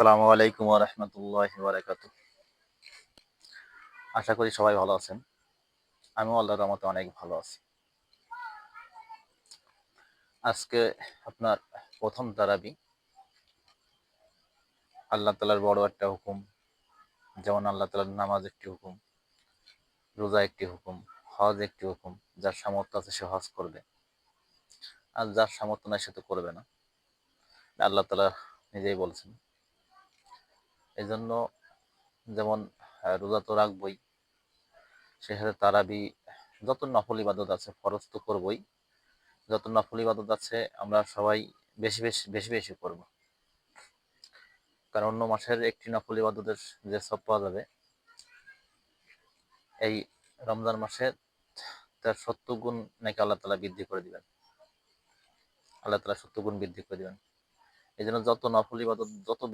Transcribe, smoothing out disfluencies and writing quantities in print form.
আসসালামু আলাইকুম ওয়া রাহমাতুল্লাহি ওয়া বারাকাতুহু। আশা করি সবাই ভালো আছেন। আমিও আল্লাহর রহমতে অনেক ভালো আছি। আজকে আপনার ১ম তারাবি। আল্লাহ তাআলার বড় একটা হুকুম। যেমন আল্লাহ তাআলার নামাজ একটি হুকুম, রোজা একটি হুকুম, হজ একটি হুকুম। যার সামর্থ্য আছে সে হজ করবে। আর যার সামর্থ্য নাই সে তো করবে না। আল্লাহ তাআলা নিজেই বলছেন। এজন্য যেমন রোজা তো রাখবই, সেই সাথে তারাবি যত নফল ইবাদত আছে ফরজ তো করবই। যত নফল ইবাদত আছে আমরা সবাই বেশি বেশি করব। কারণ অন্য মাসের একটি নফল ইবাদতের যে সব পাওয়া যাবে, এই রমজান মাসে তার ৭০ গুণ নাকি আল্লাহ তাআলা বৃদ্ধি করে দিবেন। আল্লাহ তাআলা ৭০ গুণ বৃদ্ধি করে দিবেন। এই জন্য যত নফল ইবাদত যত বেশি